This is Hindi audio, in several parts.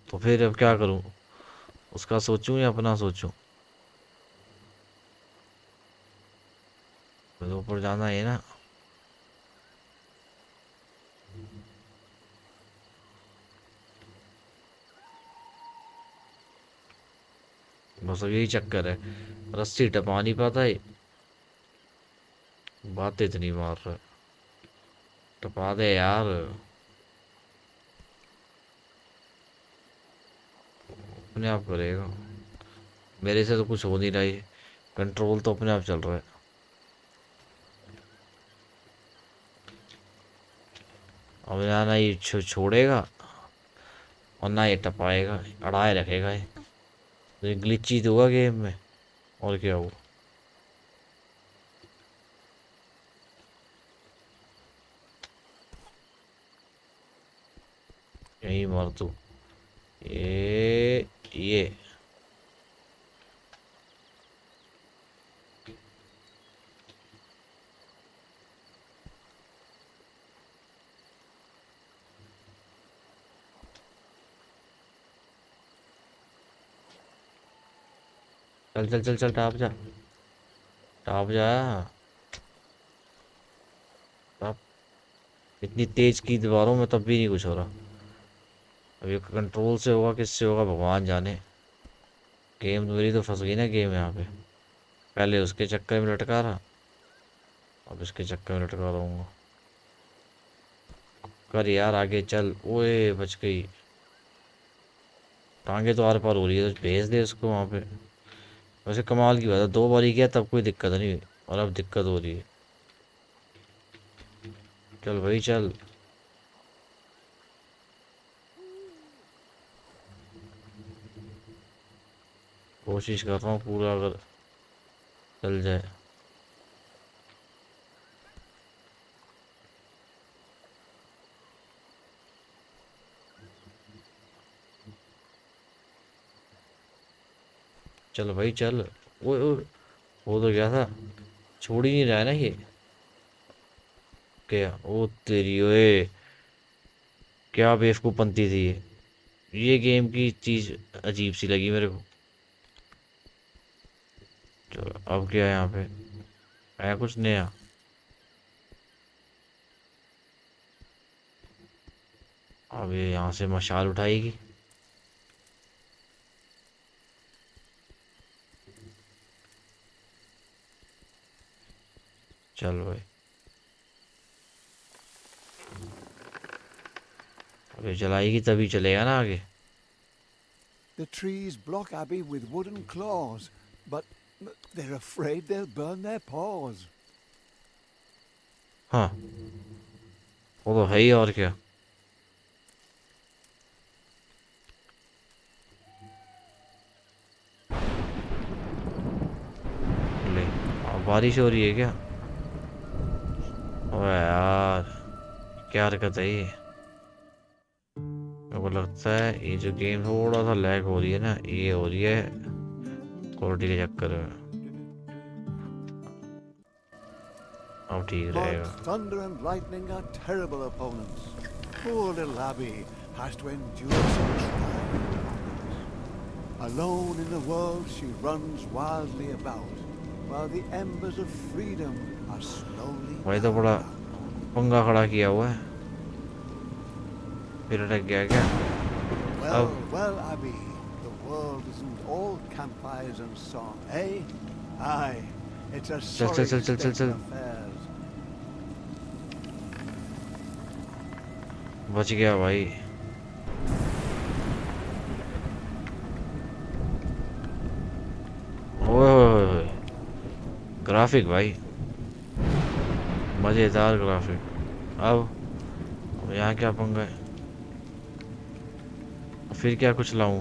तो फिर अब क्या करूं, उसका सोचूं या अपना सोचूं? मुझे ऊपर जाना है ना। बस अब यही चक्कर है, रस्सी टपा नहीं पाता है। बात इतनी मार रहा है, टपा दे यार। अपने आप करेगा, मेरे से तो कुछ हो नहीं रहा है, कंट्रोल तो अपने आप चल रहा है। अब ना ना ये छोड़ेगा और ना ये टपाएगा, अड़ाए रखेगा ये। तो ग्लिची तो होगा गेम में, और क्या हो। यही मर तू। ये चल चल चल चल, टाप जा, टाप जा, टाप। इतनी तेज की दीवारों में तब भी नहीं कुछ हो रहा। अब ये कंट्रोल से होगा किससे होगा भगवान जाने। गेम मेरी तो फंस गई ना गेम यहाँ पे। पहले उसके चक्कर में लटका रहा, अब इसके चक्कर में लटका रहूंगा। कर यार आगे चल, ओए बच गई। टांगे तो आर पार हो रही है, तो भेज दे उसको वहाँ पे। वैसे कमाल की बात है, 2 बार ही किया तब कोई दिक्कत नहीं हुई, और अब दिक्कत हो रही है। चल भाई चल। कोशिश कर रहा हूँ पूरा, अगर चल जाए। चल भाई चल। ओए ओए, हो तो गया था, छोड़ ही नहीं रहा है ना ये। क्या ओ तेरी ओए, क्या बेवकूफ़पंती थी ये गेम की चीज़ अजीब सी लगी मेरे को। चलो अब क्या है यहाँ पे, है कुछ नया? अब ये यहाँ से मशाल उठाएगी। चल भाई, अब ये जलाएगी तभी चलेगा ना आगे। The trees block Abby with wooden claws, but they're afraid they'll burn their paws. हाँ, वो तो है ही, और क्या। ले, अब बारिश हो रही है क्या? ओए यार, क्या हरकत है ये। मेरे को लगता है ये जो गेम थोड़ा सा लैग हो रही है ना, ये हो रही है क्वालिटी के चक्कर में। अब ठीक But रहेगा। thunder and lightning are terrible opponents. Poor little Abby has to endure some trying moments. Alone in the world, she runs wildly about, while the embers of freedom are slowly भाई तो dying बड़ा out. पंगा खड़ा किया हुआ है, फिर अटक गया क्या? अब Well, well, Abby, the world isn't all campfires and song, eh? Aye, it's a चल चल sorry चल चल चल state of चल, affairs. बच गया भाई। ओए ओए ओए ओए, ग्राफिक भाई, मजेदार ग्राफिक। अब यहाँ क्या पंगा है, फिर क्या कुछ लाऊं?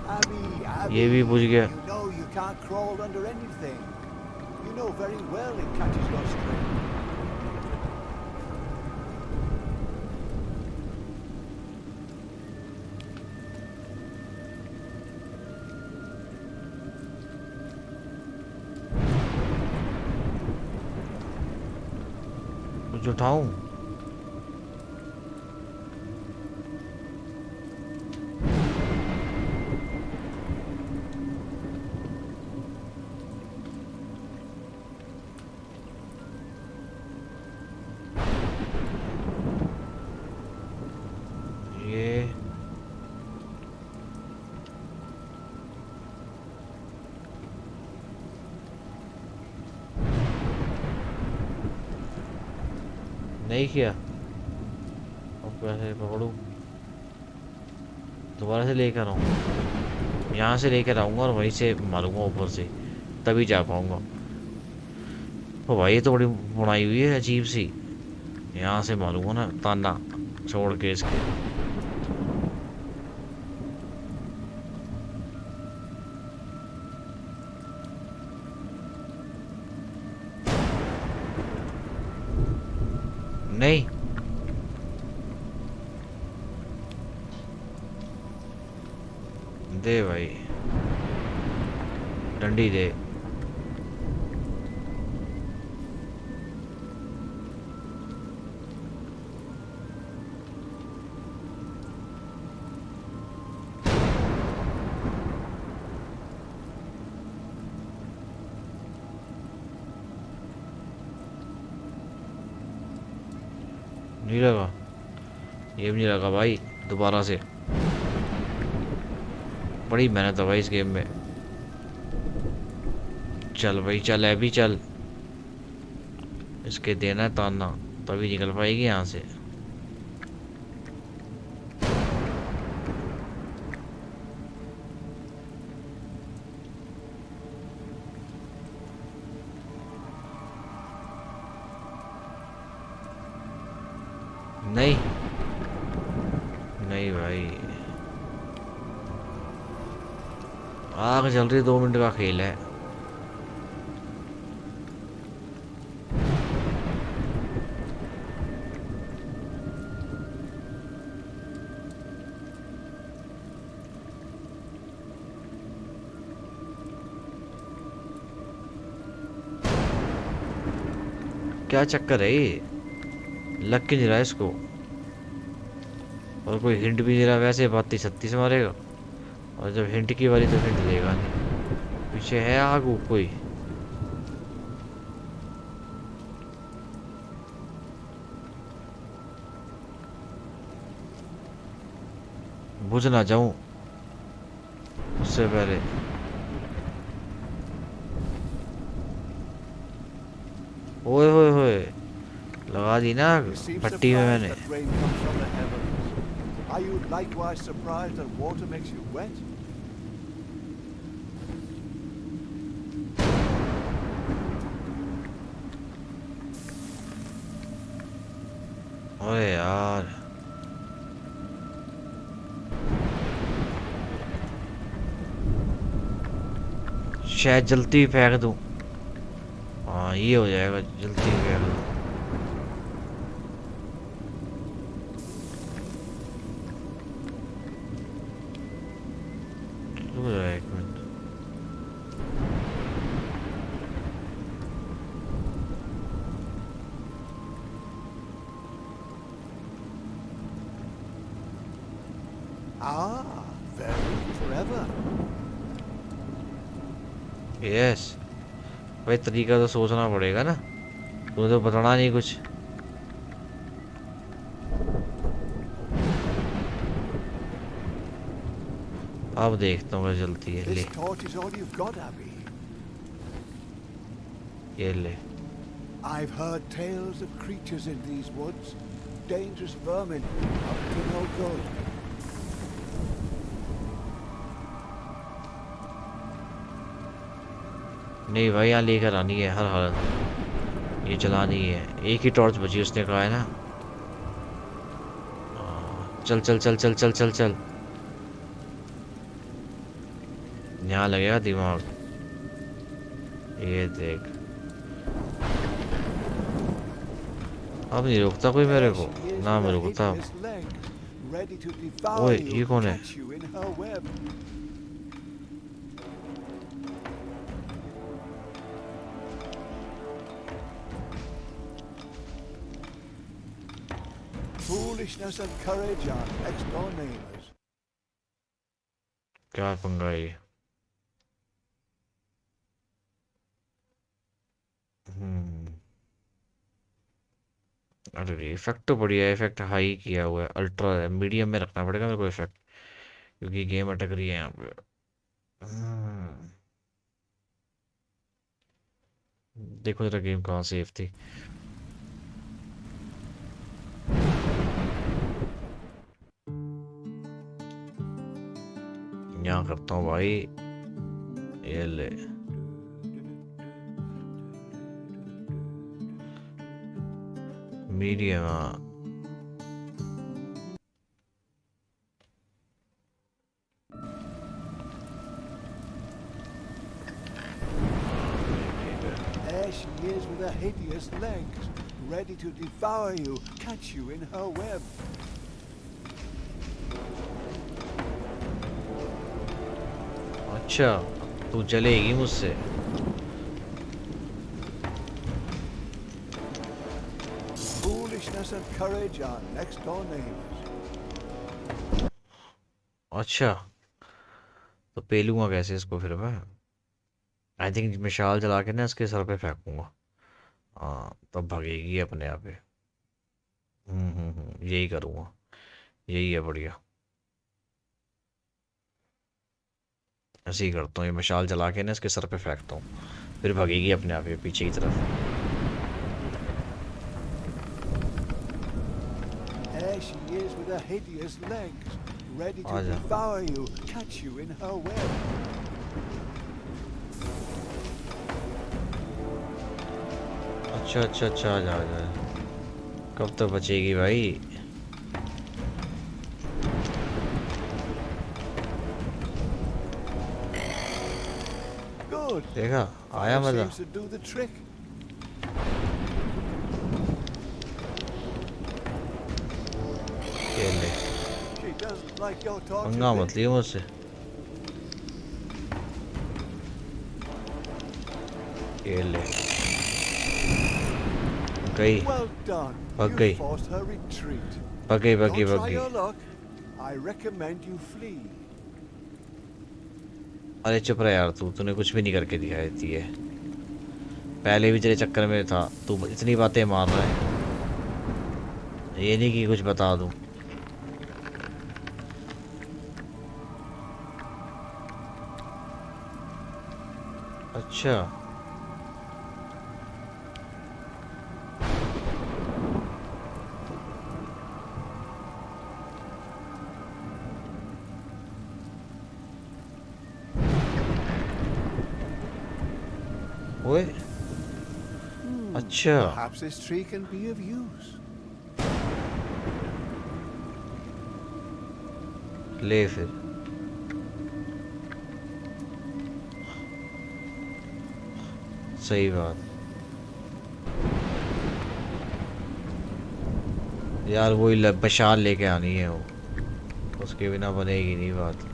Abby, ये भी बुझ Abby, गया। you know you can't crawl under anything. You know very well it catches your strength. कुछ उठाऊं? ये नहीं किया। अब कैसे पकड़ूं? दोबारा से लेकर आऊं? यहाँ से लेकर आऊंगा और वहीं से मारूंगा ऊपर से, तभी जा पाऊंगा। ओ भाई ये तो बड़ी बनाई हुई है अजीब सी। यहाँ से मारूंगा ना ताना छोड़ के इसके। नहीं, दे भाई, डंडी दे। नहीं लगा, ये भी नहीं लगा भाई। दोबारा से। बड़ी मेहनत है भाई इस गेम में। चल भाई चल, अभी चल। इसके देना है ताना, तभी निकल पाएगी यहाँ से। नहीं, नहीं भाई, आग जल रही, 2 मिनट का खेल है। क्या चक्कर है ये? लग क्यों नहीं रहा है इसको? और कोई हिंट भी नहीं रहा, वैसे 32-36 मारेगा। और जब हिंट की बारी तो हिंट देगा नहीं। पीछे है आग कोई? बुझ ना जाऊं उससे पहले। ओए होए होए, लगा दी ना आग You seem भट्टी में surprised मैंने। that rain comes from the heavens. Are you likewise surprised that water makes you wet? ओए यार, शायद जल्दी फेंक दूं। हाँ ये हो जाएगा, जल्दी फेंक दूं। रुक जा 1 minute. Ah, very clever. Yes भाई, तरीका तो सोचना पड़ेगा ना, तुम्हें तो बताना नहीं कुछ। अब देखता हूँ क्या चलती है। ले, This torch is all you've got, Abby. ये ले। I've heard tales of creatures in these woods. Dangerous vermin, up to no good. नहीं भाई, यहाँ लेकर आनी है हर हालत। ये चलानी है, एक ही टॉर्च बची उसने कहा है ना। चल चल चल चल चल चल चल। यहाँ लगेगा दिमाग। ये देख, अब नहीं रुकता कोई मेरे There को। she is ना with मैं her रुकता। hideous legs, ready to devour ओए you ये and कौन है? catch you in her web. Foolishness and courage are next door neighbors. क्या पंगा है ये? हम्म। अरे इफेक्ट तो बढ़िया है, इफेक्ट हाई किया हुआ है, अल्ट्रा मीडियम में रखना पड़ेगा मेरे को इफेक्ट, क्योंकि गेम अटक रही है यहाँ पे। हम्म। देखो जरा गेम कहाँ सेफ थी। यहाँ करता हूँ भाई, ये ले मीडियम। हाँ ठीक है। There she is with her hideous legs, ready to devour you, catch you in her web. अच्छा, तू चलेगी मुझसे? Foolishness and courage are next door neighbors. अच्छा, तो पेलूंगा कैसे इसको फिर मैं? आई थिंक मिसाल जला के ना इसके सर पे फेंकूंगा। हाँ तब भागेगी अपने आप ही। यही करूँगा, यही है बढ़िया। ऐसे ही करता हूँ, ये मशाल जला के ना इसके सर पे फेंकता हूँ, फिर भागेगी अपने आप ही पीछे की तरफ। There she is with her hideous legs, ready to आजा। devour you, catch you in her web. अच्छा अच्छा अच्छा, आ जा आ जा। कब तक बचेगी भाई? Good. देखा, आया Fire मजा। seems to do the trick. ये ले, She doesn't like your torture, पंगा bit. मत लियो मुझसे। ये ले, गई, Well done. भाग You गई, forced her retreat. भाग गई, भाग गई, Don't भाग try गई। your luck. I recommend you flee. अरे चुप रह यार, तूने कुछ भी नहीं करके दिखाई थी है। पहले भी तेरे चक्कर में था, तू इतनी बातें मार रहा है, ये नहीं कि कुछ बता दूं। अच्छा, ओए, अच्छा, Perhaps this tree can be of use. ले फिर। सही बात यार, वही बशाल लेके आनी है वो, उसके बिना बनेगी नहीं बात।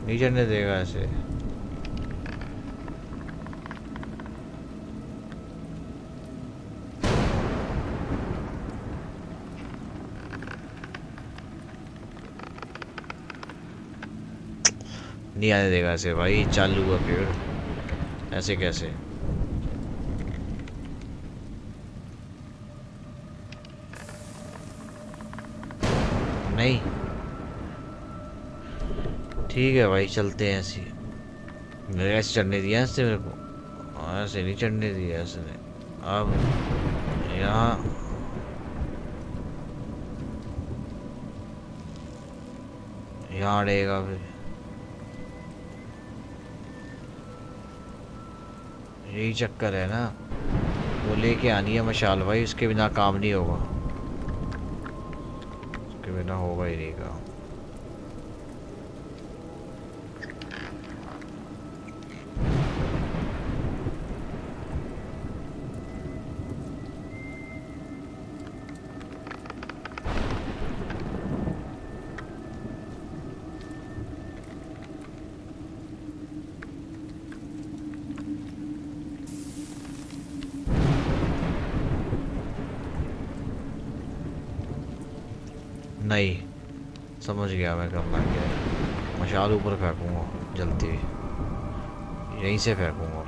नहीं चढ़ने देगा ऐसे। नहीं आने देगा ऐसे भाई, चालू हुआ पेड़, ऐसे कैसे? नहीं, ठीक है भाई, चलते हैं ऐसे। मेरे ऐसे चढ़ने दिया इससे मेरे को? ऐसे नहीं चढ़ने दिया इसने। अब यहाँ, यहाँ अड़ेगा फिर। यही चक्कर है ना, वो लेके आनी है मशाल भाई, उसके बिना काम नहीं होगा, उसके बिना होगा ही नहीं काम। नहीं, समझ गया मैं करना क्या है। मशाल ऊपर फेंकूंगा जलती हुई, यहीं से फेंकूंगा।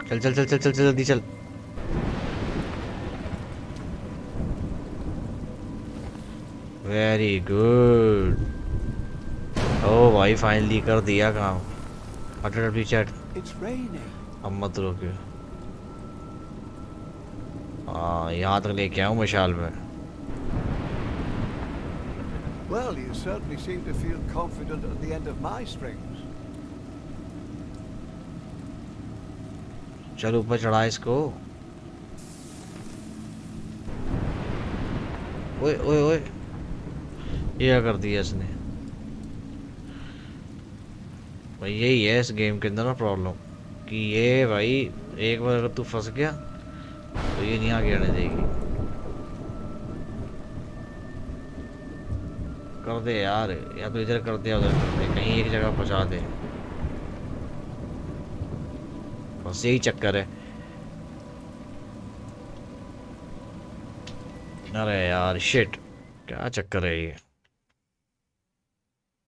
चल चल चल चल चल चल जल्दी चल। Very good. ओ भाई फाइनली कर दिया काम। हट हट पीछे हट। It's raining. अब मत रोकियो। हाँ यहाँ तक लेके आऊँ मशाल में। Well, you certainly seem to feel confident at the end of my strings. चल ऊपर चढ़ा इसको। ओए ओए ओए, ये क्या कर दिया इसने। भाई यही है इस गेम के अंदर ना प्रॉब्लम, कि ये भाई एक बार अगर तू फंस गया तो ये नहीं आगे आने देगी। कर दे यार, या तो इधर कर दे या उधर कर दे, कहीं एक जगह पहुंचा दे। बस यही चक्कर है। अरे यार शिट, क्या चक्कर है ये।